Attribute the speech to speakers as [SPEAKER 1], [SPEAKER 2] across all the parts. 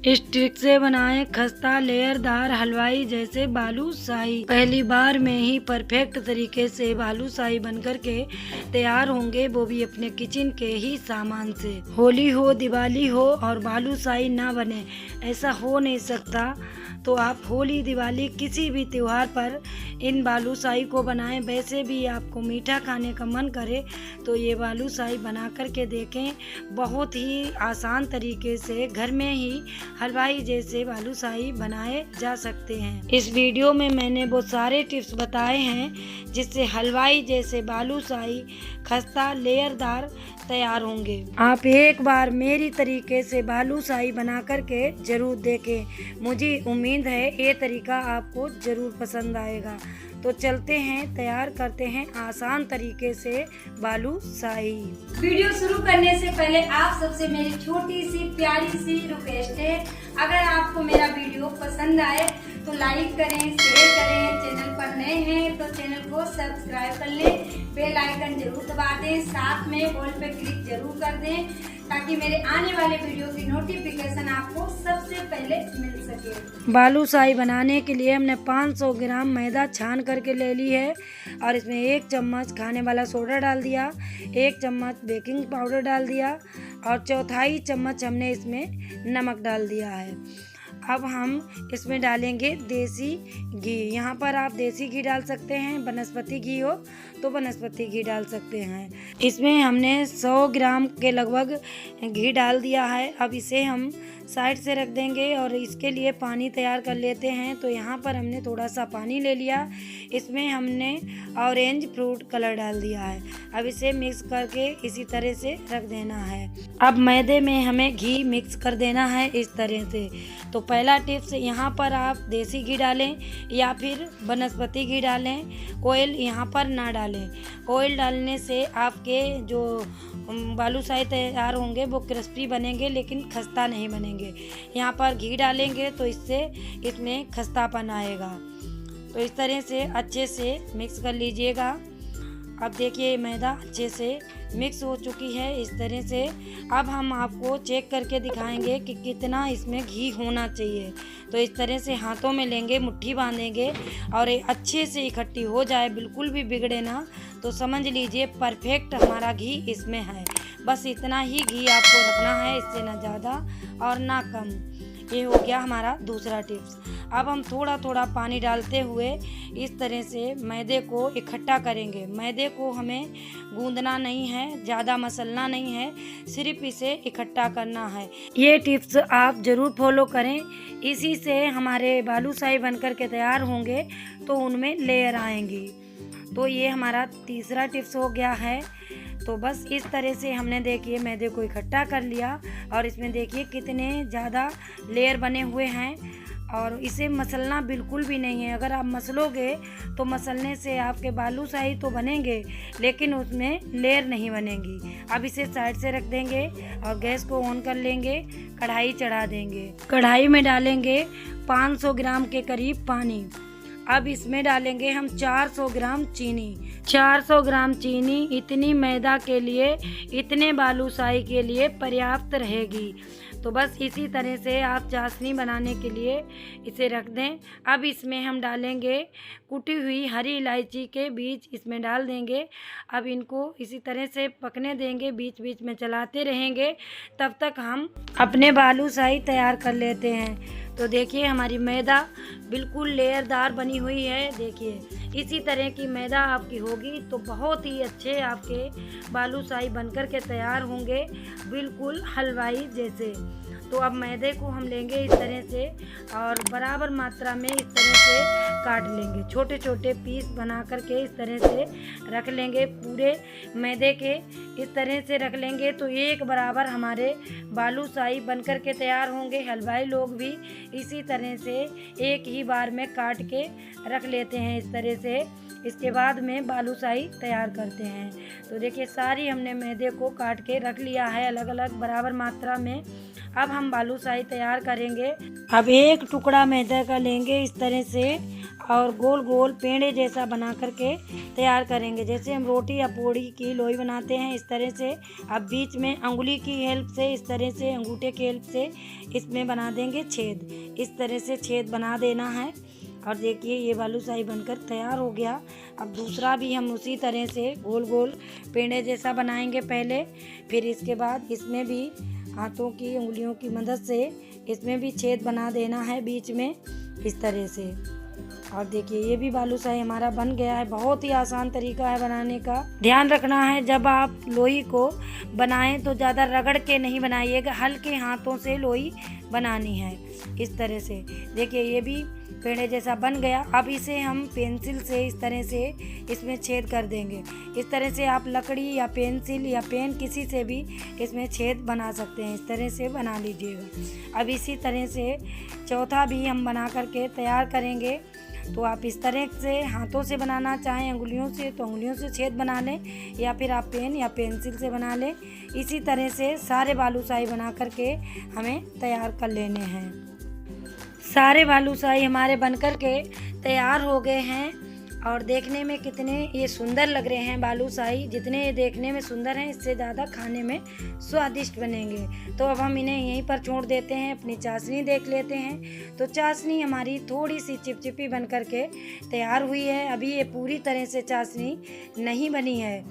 [SPEAKER 1] इस ट्रिक से बनाएं खस्ता लेयरदार हलवाई जैसे बालूशाही। पहली बार में ही परफेक्ट तरीके से बालूशाही बनकर के तैयार होंगे, वो भी अपने किचन के ही सामान से। होली हो, दिवाली हो और बालूशाही ना बने, ऐसा हो नहीं सकता। तो आप होली, दिवाली, किसी भी त्योहार पर इन बालूशाही को बनाएं। वैसे भी आपको मीठा खाने का मन करे तो ये बालूशाही बना कर के देखें। बहुत ही आसान तरीके से घर में ही हलवाई जैसे बालूशाही बनाए जा सकते हैं। इस वीडियो में मैंने वो सारे टिप्स बताए हैं जिससे हलवाई जैसे बालूशाही खस्ता लेयरदार तैयार होंगे। आप एक बार मेरी तरीके से बालूशाही बना करके जरूर देखें। मुझे उम्मीद है ये तरीका आपको जरूर पसंद आएगा। तो चलते हैं, तैयार करते हैं आसान तरीके से बालूशाही।
[SPEAKER 2] वीडियो शुरू करने से पहले आप सबसे मेरी छोटी सी प्यारी सी रिक्वेस्ट है, अगर आपको मेरा वीडियो पसंद आए तो लाइक करें, शेयर करें। चैनल पर नए हैं तो चैनल को सब्सक्राइब कर लें, बेल आइकन जरूर दबा दें, साथ में ऑल पे क्लिक जरूर कर दें ताकि मेरे आने वाले वीडियो की नोटिफिकेशन आपको सबसे पहले मिल सके।
[SPEAKER 1] बालूशाही बनाने के लिए हमने 500 ग्राम मैदा छान करके ले ली है और इसमें 1 चम्मच खाने वाला सोडा डाल दिया, 1 चम्मच बेकिंग पाउडर डाल दिया और 1/4 चम्मच हमने इसमें नमक डाल दिया है। अब हम इसमें डालेंगे देसी घी। यहाँ पर आप देसी घी डाल सकते हैं, वनस्पति घी हो तो वनस्पति घी डाल सकते हैं। इसमें हमने 100 ग्राम के लगभग घी डाल दिया है। अब इसे हम साइड से रख देंगे और इसके लिए पानी तैयार कर लेते हैं। तो यहाँ पर हमने थोड़ा सा पानी ले लिया, इसमें हमने ऑरेंज फ्रूट कलर डाल दिया है। अब इसे मिक्स करके इसी तरह से रख देना है। अब मैदे में हमें घी मिक्स कर देना है इस तरह से। तो पहला टिप्स, यहाँ पर आप देसी घी डालें या फिर वनस्पति घी डालें, ऑयल यहाँ पर ना डालें। ऑयल डालने से आपके जो बालूशाही तैयार होंगे वो क्रिस्पी बनेंगे लेकिन खस्ता नहीं बनेंगे। यहाँ पर घी डालेंगे तो इससे इसमें खस्तापन आएगा। तो इस तरह से अच्छे से मिक्स कर लीजिएगा। अब देखिए मैदा अच्छे से मिक्स हो चुकी है इस तरह से। अब हम आपको चेक करके दिखाएंगे कि कितना इसमें घी होना चाहिए। तो इस तरह से हाथों में लेंगे, मुट्ठी बांधेंगे और ये अच्छे से इकट्ठी हो जाए, बिल्कुल भी बिगड़े ना, तो समझ लीजिए परफेक्ट हमारा घी इसमें है। बस इतना ही घी आपको रखना है, इससे ना ज़्यादा और ना कम। ये हो गया हमारा दूसरा टिप्स। अब हम थोड़ा थोड़ा पानी डालते हुए इस तरह से मैदे को इकट्ठा करेंगे। मैदे को हमें गूंदना नहीं है, ज़्यादा मसलना नहीं है, सिर्फ इसे इकट्ठा करना है। ये टिप्स आप ज़रूर फॉलो करें, इसी से हमारे बालूशाही बनकर के तैयार होंगे तो उनमें लेयर आएंगी। तो ये हमारा तीसरा टिप्स हो गया है। तो बस इस तरह से हमने देखिए मैदे को इकट्ठा कर लिया और इसमें देखिए कितने ज़्यादा लेयर बने हुए हैं और इसे मसलना बिल्कुल भी नहीं है। अगर आप मसलोगे तो मसलने से आपके बालूशाही तो बनेंगे लेकिन उसमें लेयर नहीं बनेंगी। अब इसे साइड से रख देंगे और गैस को ऑन कर लेंगे, कढ़ाई चढ़ा देंगे। कढ़ाई में डालेंगे 500 ग्राम के करीब पानी। अब इसमें डालेंगे हम 400 ग्राम चीनी। 400 ग्राम चीनी इतनी मैदा के लिए, इतने बालूशाही के लिए पर्याप्त रहेगी। तो बस इसी तरह से आप चाशनी बनाने के लिए इसे रख दें। अब इसमें हम डालेंगे कुटी हुई हरी इलायची के बीज, इसमें डाल देंगे। अब इनको इसी तरह से पकने देंगे, बीच बीच में चलाते रहेंगे, तब तक हम अपने बालूशाही तैयार कर लेते हैं। तो देखिए हमारी मैदा बिल्कुल लेयरदार बनी हुई है। देखिए इसी तरह की मैदा आपकी होगी तो बहुत ही अच्छे आपके बालूशाही बनकर के तैयार होंगे, बिल्कुल हलवाई जैसे। तो अब मैदे को हम लेंगे इस तरह से और बराबर मात्रा में इस तरह से काट लेंगे, छोटे छोटे पीस बना करके इस तरह से रख लेंगे। पूरे मैदे के इस तरह से रख लेंगे तो एक बराबर हमारे बालूशाही बनकर के तैयार होंगे। हलवाई लोग भी इसी तरह से एक ही बार में काट के रख लेते हैं इस तरह से। इसके बाद में बालूशाही तैयार करते हैं। तो देखिए सारी हमने मैदे को काट के रख लिया है अलग अलग बराबर मात्रा में। अब हम बालूशाही तैयार करेंगे। अब एक टुकड़ा मैदे का लेंगे इस तरह से और गोल गोल पेड़े जैसा बना करके तैयार करेंगे। जैसे हम रोटी या पूड़ी की लोई बनाते हैं इस तरह से अब बीच में अंगुली की हेल्प से, इस तरह से अंगूठे की हेल्प से इसमें बना देंगे छेद। इस तरह से छेद बना देना है। और देखिए ये बालूशाही बनकर तैयार हो गया। अब दूसरा भी हम उसी तरह से गोल गोल पेड़े जैसा बनाएंगे पहले, फिर इसके बाद इसमें भी हाथों की उंगलियों की मदद से इसमें भी छेद बना देना है बीच में इस तरह से। और देखिए ये भी बालूशाही हमारा बन गया है। बहुत ही आसान तरीका है बनाने का। ध्यान रखना है जब आप लोई को बनाएं तो ज़्यादा रगड़ के नहीं बनाइएगा, हल्के हाथों से लोई बनानी है इस तरह से। देखिए ये भी पेड़े जैसा बन गया। अब इसे हम पेंसिल से इस तरह से इसमें छेद कर देंगे। इस तरह से आप लकड़ी या पेंसिल या पेन किसी से भी इसमें छेद बना सकते हैं। इस तरह से बना लीजिएगा। अब इसी तरह से चौथा भी हम बना करके तैयार करेंगे। तो आप इस तरह से हाथों से बनाना चाहें अंगुलियों से तो अंगुलियों से छेद बना लें, या फिर आप पेन या पेंसिल से बना लें। इसी तरह से सारे बालूशाही बना करके हमें तैयार कर लेने हैं। सारे बालूशाही हमारे बनकर के तैयार हो गए हैं और देखने में कितने ये सुंदर लग रहे हैं। बालूशाही जितने ये देखने में सुंदर हैं इससे ज़्यादा खाने में स्वादिष्ट बनेंगे। तो अब हम इन्हें यहीं पर छोड़ देते हैं, अपनी चाशनी देख लेते हैं। तो चाशनी हमारी थोड़ी सी चिपचिपी बन करके तैयार हुई है। अभी ये पूरी तरह से चाशनी नहीं बनी है।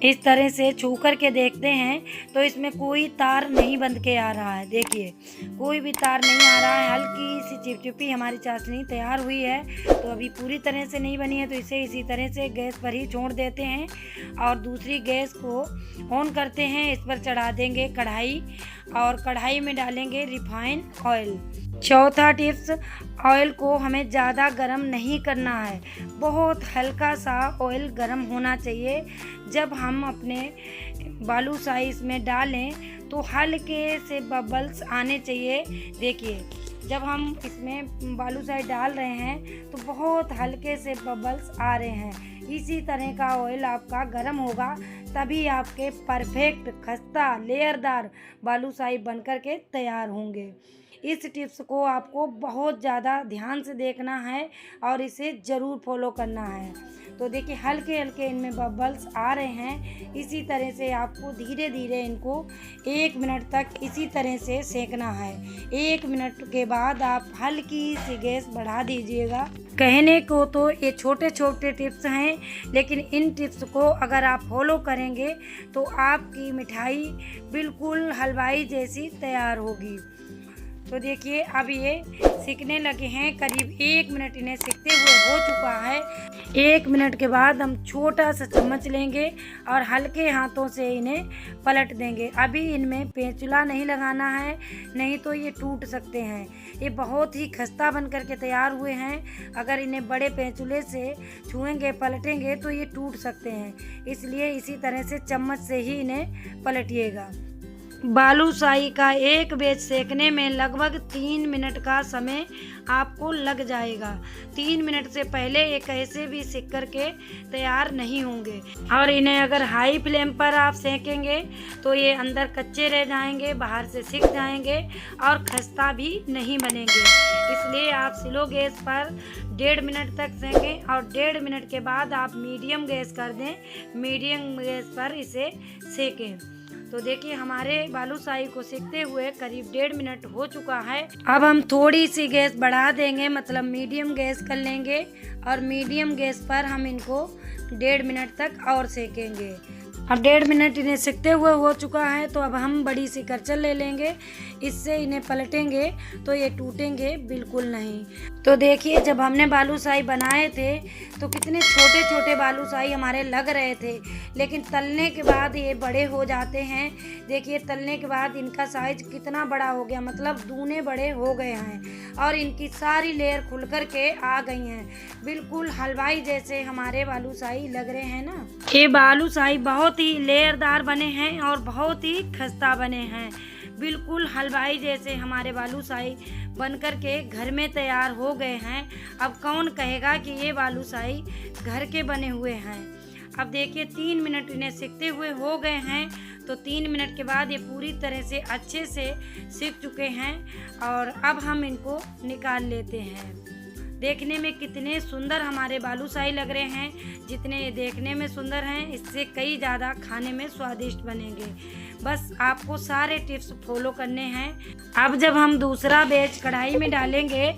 [SPEAKER 1] इस तरह से छू कर के देखते हैं तो इसमें कोई तार नहीं बंध के आ रहा है। देखिए कोई भी तार नहीं आ रहा है, हल्की सी चिपचिपी हमारी चाशनी तैयार हुई है। तो अभी पूरी तरह से नहीं बनी है तो इसे इसी तरह से गैस पर ही छोड़ देते हैं और दूसरी गैस को ऑन करते हैं। इस पर चढ़ा देंगे कढ़ाई और कढ़ाई में डालेंगे रिफाइन ऑयल। चौथा टिप्स, ऑयल को हमें ज़्यादा गरम नहीं करना है, बहुत हल्का सा ऑयल गरम होना चाहिए। जब हम अपने बालूशाही इसमें डालें तो हल्के से बबल्स आने चाहिए। देखिए जब हम इसमें बालूशाही डाल रहे हैं तो बहुत हल्के से बबल्स आ रहे हैं। इसी तरह का ऑयल आपका गरम होगा तभी आपके परफेक्ट खस्ता लेयरदार बालूशाही बनकर के तैयार होंगे। इस टिप्स को आपको बहुत ज़्यादा ध्यान से देखना है और इसे ज़रूर फॉलो करना है। तो देखिए हल्के हल्के इनमें बबल्स आ रहे हैं। इसी तरह से आपको धीरे धीरे इनको 1 मिनट तक इसी तरह से सेकना है। 1 मिनट के बाद आप हल्की सी गैस बढ़ा दीजिएगा। कहने को तो ये छोटे छोटे टिप्स हैं, लेकिन इन टिप्स को अगर आप फॉलो करेंगे तो आपकी मिठाई बिल्कुल हलवाई जैसी तैयार होगी। तो देखिए अब ये सिकने लगे हैं। करीब 1 मिनट इन्हें सिकते हुए हो चुका है। 1 मिनट के बाद हम छोटा सा चम्मच लेंगे और हल्के हाथों से इन्हें पलट देंगे। अभी इनमें पेचुला नहीं लगाना है, नहीं तो ये टूट सकते हैं। ये बहुत ही खस्ता बन करके तैयार हुए हैं। अगर इन्हें बड़े पेचुले से छुएंगे पलटेंगे तो ये टूट सकते हैं, इसलिए इसी तरह से चम्मच से ही इन्हें पलटिएगा। बालूशाही का एक बैच सेकने में लगभग 3 मिनट का समय आपको लग जाएगा। 3 मिनट से पहले ये कैसे भी सिक करके तैयार नहीं होंगे और इन्हें अगर हाई फ्लेम पर आप सेकेंगे तो ये अंदर कच्चे रह जाएंगे, बाहर से सिक जाएंगे और खस्ता भी नहीं बनेंगे। इसलिए आप स्लो गैस पर 1.5 मिनट तक सेकें और 1.5 मिनट के बाद आप मीडियम गैस कर दें। मीडियम गैस पर इसे सेकें। तो देखिए हमारे बालूशाही को सेकते हुए करीब 1.5 मिनट हो चुका है। अब हम थोड़ी सी गैस बढ़ा देंगे, मतलब मीडियम गैस कर लेंगे और मीडियम गैस पर हम इनको 1.5 मिनट तक और सेकेंगे। अब 1.5 मिनट इन्हें सेकते हुए हो चुका है। तो अब हम बड़ी सी करछल ले लेंगे, इससे इन्हें पलटेंगे तो ये टूटेंगे बिल्कुल नहीं। तो देखिए जब हमने बालूशाही बनाए थे तो कितने छोटे छोटे बालूशाही हमारे लग रहे थे, लेकिन तलने के बाद ये बड़े हो जाते हैं। देखिए तलने के बाद इनका साइज कितना बड़ा हो गया, मतलब दूने बड़े हो गए हैं और इनकी सारी लेयर खुल कर के आ गई हैं। बिल्कुल हलवाई जैसे हमारे बालूशाही लग रहे हैं ना। ये बालूशाही बहुत ही लेयरदार बने हैं और बहुत ही खस्ता बने हैं। बिल्कुल हलवाई जैसे हमारे बालूशाही बनकर के घर में तैयार हो गए हैं। अब कौन कहेगा कि ये बालूशाही घर के बने हुए हैं। अब देखिए 3 मिनट इन्हें सिकते हुए हो गए हैं। तो 3 मिनट के बाद ये पूरी तरह से अच्छे से सिक चुके हैं और अब हम इनको निकाल लेते हैं। देखने में कितने सुंदर हमारे बालूशाही लग रहे हैं, जितने ये देखने में सुंदर हैं इससे कई ज़्यादा खाने में स्वादिष्ट बनेंगे। बस आपको सारे टिप्स फॉलो करने हैं। अब जब हम दूसरा बैच कढ़ाई में डालेंगे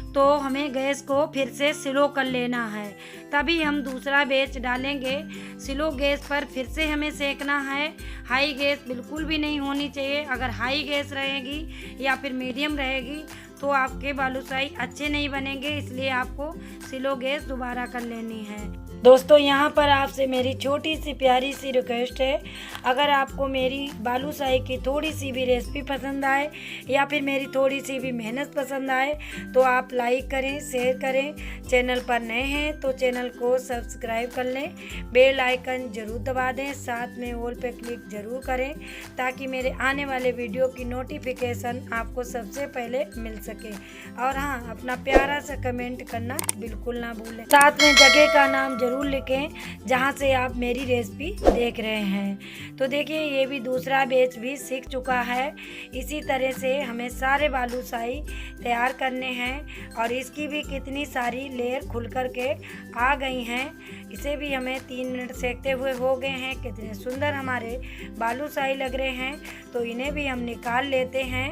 [SPEAKER 1] तो हमें गैस को फिर से स्लो कर लेना है, तभी हम दूसरा बैच डालेंगे। स्लो गैस पर फिर से हमें सेकना है, हाई गैस बिल्कुल भी नहीं होनी चाहिए। अगर हाई गैस रहेगी या फिर मीडियम रहेगी तो आपके बालूशाही अच्छे नहीं बनेंगे, इसलिए आपको स्लो गैस दोबारा कर लेनी है। दोस्तों यहाँ पर आपसे मेरी छोटी सी प्यारी सी रिक्वेस्ट है, अगर आपको मेरी बालूशाही की थोड़ी सी भी रेसिपी पसंद आए या फिर मेरी थोड़ी सी भी मेहनत पसंद आए तो आप लाइक करें, शेयर करें। चैनल पर नए हैं तो चैनल को सब्सक्राइब कर लें, बेल आइकन ज़रूर दबा दें, साथ में ऑल पे क्लिक ज़रूर करें ताकि मेरे आने वाले वीडियो की नोटिफिकेशन आपको सबसे पहले मिल सके। और हाँ, अपना प्यारा सा कमेंट करना बिल्कुल ना भूलें, साथ में जगह का नाम ज़रूर लिखें जहाँ से आप मेरी रेसिपी देख रहे हैं। तो देखिए ये भी दूसरा बैच भी सीख चुका है। इसी तरह से हमें सारे बालूशाही तैयार करने हैं और इसकी भी कितनी सारी लेयर खुल कर के आ गई हैं। इसे भी हमें 3 मिनट सेकते हुए हो गए हैं। कितने सुंदर हमारे बालूशाही लग रहे हैं, तो इन्हें भी हम निकाल लेते हैं।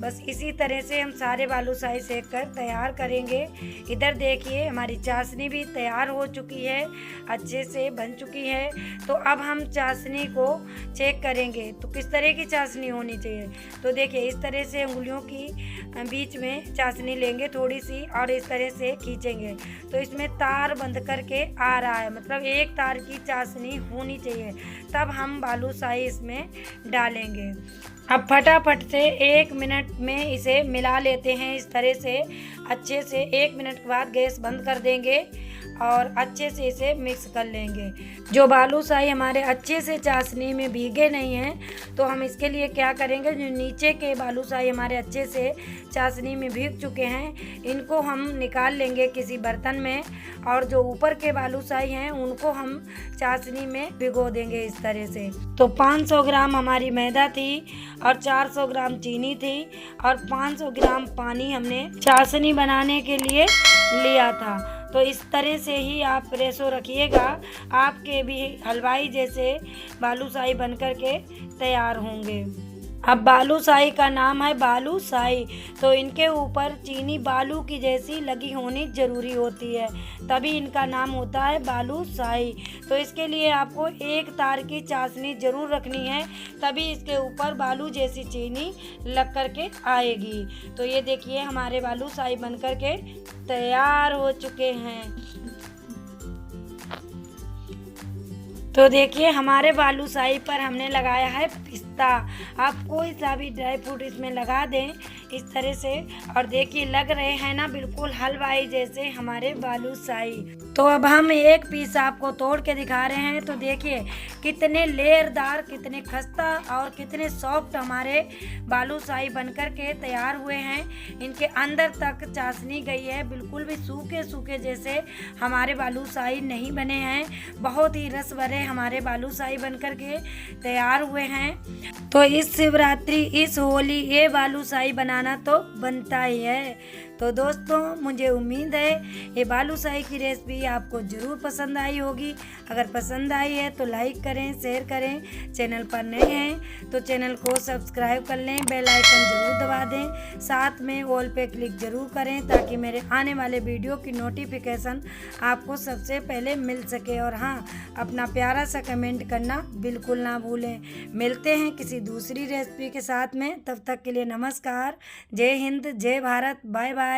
[SPEAKER 1] बस इसी तरह से हम सारे बालूशाही सेक कर तैयार करेंगे। इधर देखिए हमारी चाशनी भी तैयार हो चुकी है, अच्छे से बन चुकी है। तो अब हम चाशनी को चेक करेंगे। तो किस तरह की चाशनी होनी चाहिए, तो देखिए इस तरह से उंगलियों की बीच में चाशनी लेंगे थोड़ी सी और इस तरह से खींचेंगे तो इसमें तार बंध करके आ रहा है, मतलब एक तार की चाशनी होनी चाहिए, तब हम बालूशाही इसमें डालेंगे। अब फटाफट से 1 मिनट में इसे मिला लेते हैं। इस तरह से अच्छे से 1 मिनट के बाद गैस बंद कर देंगे और अच्छे से इसे मिक्स कर लेंगे। जो बालूशाही हमारे अच्छे से चाशनी में भीगे नहीं हैं तो हम इसके लिए क्या करेंगे, जो नीचे के बालूशाही हमारे अच्छे से चाशनी में भीग चुके हैं इनको हम निकाल लेंगे किसी बर्तन में, और जो ऊपर के बालूशाही हैं उनको हम चाशनी में भिगो देंगे इस तरह से। तो 500 ग्राम हमारी मैदा थी और 400 ग्राम चीनी थी और 500 ग्राम पानी हमने चाशनी बनाने के लिए लिया था। तो इस तरह से ही आप रेशो रखिएगा, आपके भी हलवाई जैसे बालूशाही बनकर के तैयार होंगे। अब बालूशाही का नाम है बालूशाही, तो इनके ऊपर चीनी बालू की जैसी लगी होनी ज़रूरी होती है, तभी इनका नाम होता है बालूशाही। तो इसके लिए आपको एक तार की चाशनी ज़रूर रखनी है, तभी इसके ऊपर बालू जैसी चीनी लग कर के आएगी। तो ये देखिए हमारे बालूशाही बन कर के तैयार हो चुके हैं। तो देखिए हमारे बालूशाही पर हमने लगाया है पिस्ता। आप कोई सा भी ड्राई फ्रूट इसमें लगा दें इस तरह से, और देखिए लग रहे हैं ना बिल्कुल हलवाई जैसे हमारे बालूशाही। तो अब हम एक पीस आपको तोड़ के दिखा रहे हैं। तो देखिए कितने लेयरदार, कितने खस्ता और कितने सॉफ्ट हमारे बालूशाही बनकर के तैयार हुए हैं। इनके अंदर तक चाशनी गई है, बिल्कुल भी सूखे सूखे जैसे हमारे बालूशाही नहीं बने हैं। बहुत ही रस भरे हमारे बालूशाही बनकर के तैयार हुए हैं। तो इस शिवरात्रि, इस होली ये बालूशाही बनाना तो बनता ही है। तो दोस्तों मुझे उम्मीद है ये बालूशाही की रेसिपी आपको ज़रूर पसंद आई होगी। अगर पसंद आई है तो लाइक करें, शेयर करें। चैनल पर नए हैं तो चैनल को सब्सक्राइब कर लें, बेल आइकन ज़रूर दबा दें, साथ में ऑल पे क्लिक ज़रूर करें ताकि मेरे आने वाले वीडियो की नोटिफिकेशन आपको सबसे पहले मिल सके। और हाँ, अपना प्यारा सा कमेंट करना बिल्कुल ना भूलें। मिलते हैं किसी दूसरी रेसिपी के साथ में, तब तक के लिए नमस्कार, जय हिंद, जय भारत, बाय बाय।